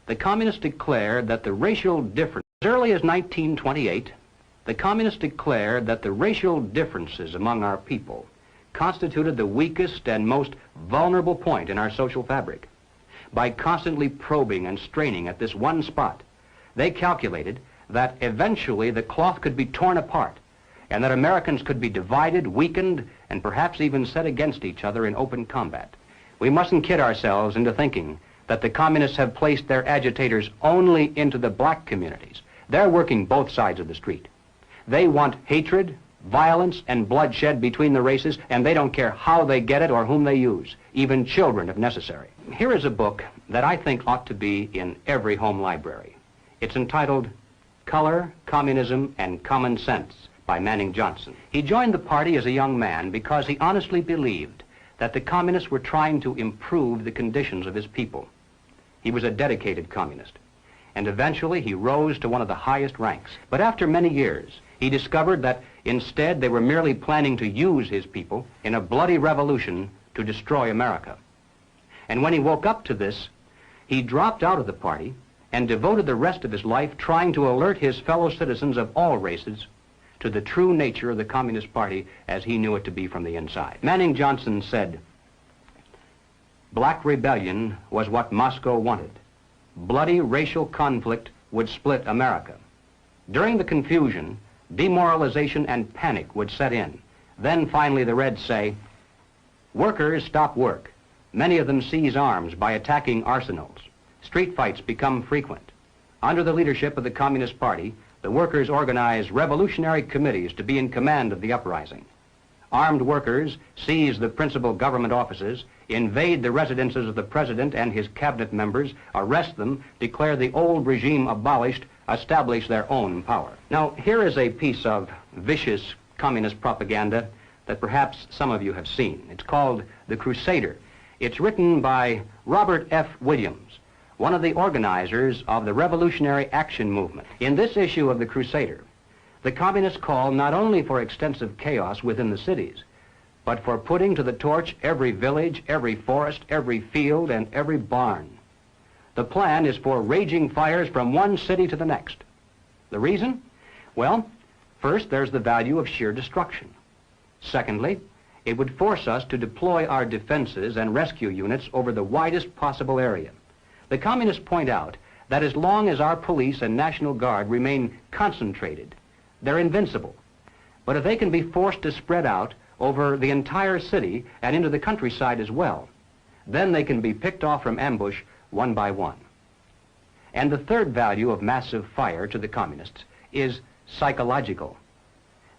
the communists declared that the racial difference, as early as 1928, the communists declared that the racial differences among our people constituted the weakest and most vulnerable point in our social fabric. By constantly probing and straining at this one spot, they calculated that eventually the cloth could be torn apart and that Americans could be divided, weakened, and perhaps even set against each other in open combat. We mustn't kid ourselves into thinking that the communists have placed their agitators only into the black communities. They're working both sides of the street. They want hatred, violence, and bloodshed between the races, and they don't care how they get it or whom they use, even children if necessary. Here is a book that I think ought to be in every home library. It's entitled Color, Communism, and Common Sense by Manning Johnson. He joined the party as a young man because he honestly believed that the communists were trying to improve the conditions of his people. He was a dedicated communist, and eventually he rose to one of the highest ranks. But after many years, he discovered that instead they were merely planning to use his people in a bloody revolution to destroy America. And when he woke up to this, he dropped out of the party and devoted the rest of his life trying to alert his fellow citizens of all races to the true nature of the Communist Party as he knew it to be from the inside. Manning Johnson said, "Black rebellion was what Moscow wanted. Bloody racial conflict would split America. During the confusion, demoralization and panic would set in. Then finally the Reds say, workers stop work. Many of them seize arms by attacking arsenals. Street fights become frequent. Under the leadership of the Communist Party, the workers organize revolutionary committees to be in command of the uprising. Armed workers seize the principal government offices, invade the residences of the president and his cabinet members, arrest them, declare the old regime abolished, establish their own power." Now, here is a piece of vicious communist propaganda that perhaps some of you have seen. It's called The Crusader. It's written by Robert F. Williams, one of the organizers of the Revolutionary Action Movement. In this issue of The Crusader, the communists call not only for extensive chaos within the cities, but for putting to the torch every village, every forest, every field, and every barn. The plan is for raging fires from one city to the next. The reason? Well, first, there's the value of sheer destruction. Secondly, it would force us to deploy our defenses and rescue units over the widest possible area. The communists point out that as long as our police and National Guard remain concentrated, they're invincible. But if they can be forced to spread out over the entire city and into the countryside as well, then they can be picked off from ambush one by one. And the third value of massive fire to the communists is psychological.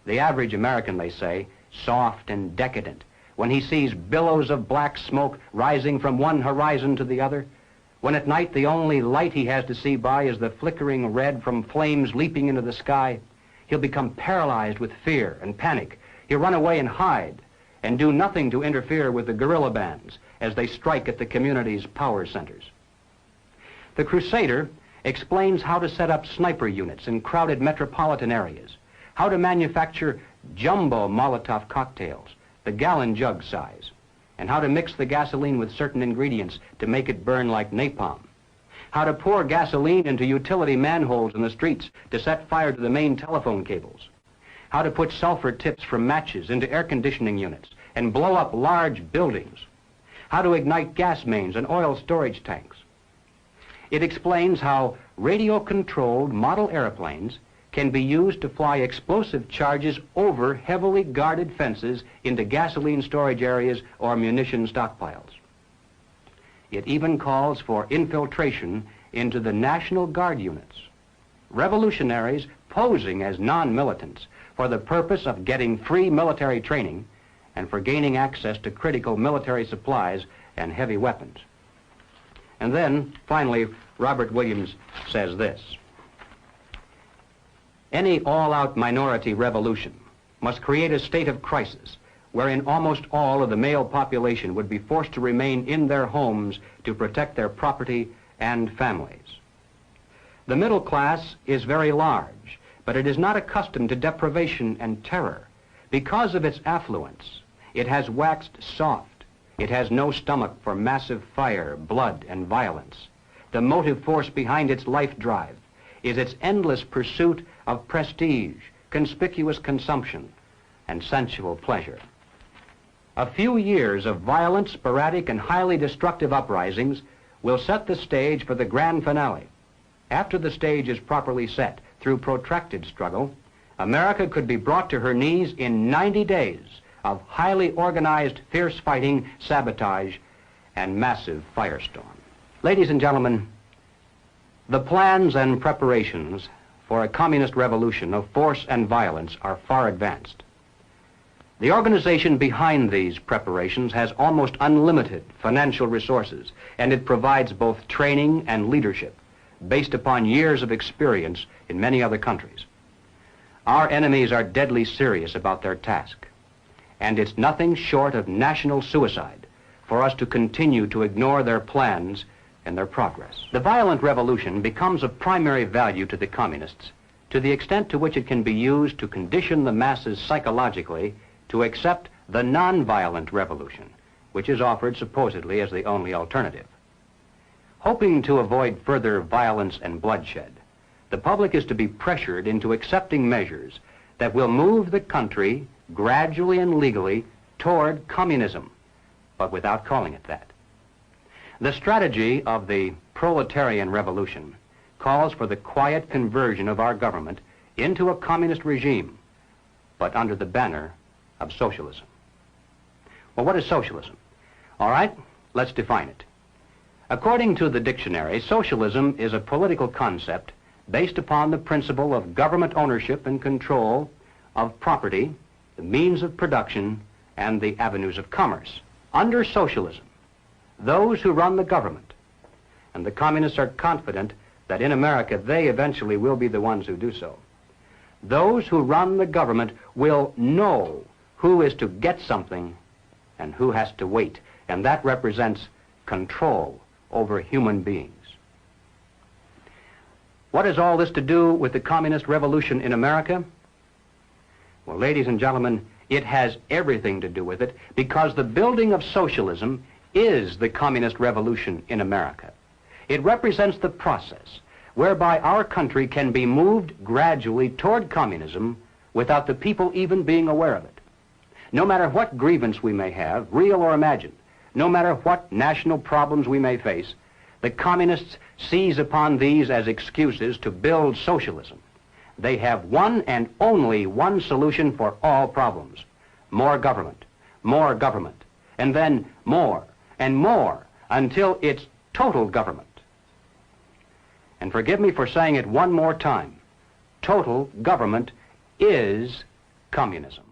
The average American, they say, soft and decadent, when he sees billows of black smoke rising from one horizon to the other, when at night the only light he has to see by is the flickering red from flames leaping into the sky, he'll become paralyzed with fear and panic. He'll run away and hide and do nothing to interfere with the guerrilla bands as they strike at the community's power centers. The Crusader explains how to set up sniper units in crowded metropolitan areas, how to manufacture jumbo Molotov cocktails, the gallon jug size, and how to mix the gasoline with certain ingredients to make it burn like napalm, how to pour gasoline into utility manholes in the streets to set fire to the main telephone cables, how to put sulfur tips from matches into air conditioning units and blow up large buildings, how to ignite gas mains and oil storage tanks. It explains how radio-controlled model airplanes can be used to fly explosive charges over heavily guarded fences into gasoline storage areas or munition stockpiles. It even calls for infiltration into the National Guard units, revolutionaries posing as non-militants for the purpose of getting free military training and for gaining access to critical military supplies and heavy weapons. And then, finally, Robert Williams says this: any all-out minority revolution must create a state of crisis wherein almost all of the male population would be forced to remain in their homes to protect their property and families. The middle class is very large, but it is not accustomed to deprivation and terror. Because of its affluence, it has waxed soft. It has no stomach for massive fire, blood, and violence. the motive force behind its life drive, is its endless pursuit of prestige, conspicuous consumption, and sensual pleasure. A few years of violent, sporadic, and highly destructive uprisings will set the stage for the grand finale. After the stage is properly set through protracted struggle, America could be brought to her knees in 90 days of highly organized, fierce fighting, sabotage, and massive firestorm. Ladies and gentlemen, the plans and preparations for a communist revolution of force and violence are far advanced. The organization behind these preparations has almost unlimited financial resources, and it provides both training and leadership based upon years of experience in many other countries. Our enemies are deadly serious about their task, and it's nothing short of national suicide for us to continue to ignore their plans and their progress. The violent revolution becomes of primary value to the communists to the extent to which it can be used to condition the masses psychologically to accept the non-violent revolution, which is offered supposedly as the only alternative. Hoping to avoid further violence and bloodshed, the public is to be pressured into accepting measures that will move the country gradually and legally toward communism, but without calling it that. The strategy of the proletarian revolution calls for the quiet conversion of our government into a communist regime, but under the banner of socialism. Well, what is socialism? All right, let's define it. According to the dictionary, socialism is a political concept based upon the principle of government ownership and control of property, the means of production, and the avenues of commerce. Under socialism, those who run the government, and the communists are confident that in America they eventually will be the ones who do so, those who run the government will know who is to get something and who has to wait, and that represents control over human beings. What has all this to do with the communist revolution in America? Well, ladies and gentlemen, it has everything to do with it, because the building of socialism is the communist revolution in America. It represents the process whereby our country can be moved gradually toward communism without the people even being aware of it. No matter what grievance we may have, real or imagined, no matter what national problems we may face, the communists seize upon these as excuses to build socialism. They have one and only one solution for all problems: more government, and then more and more until it's total government. And forgive me for saying it one more time, total government is communism.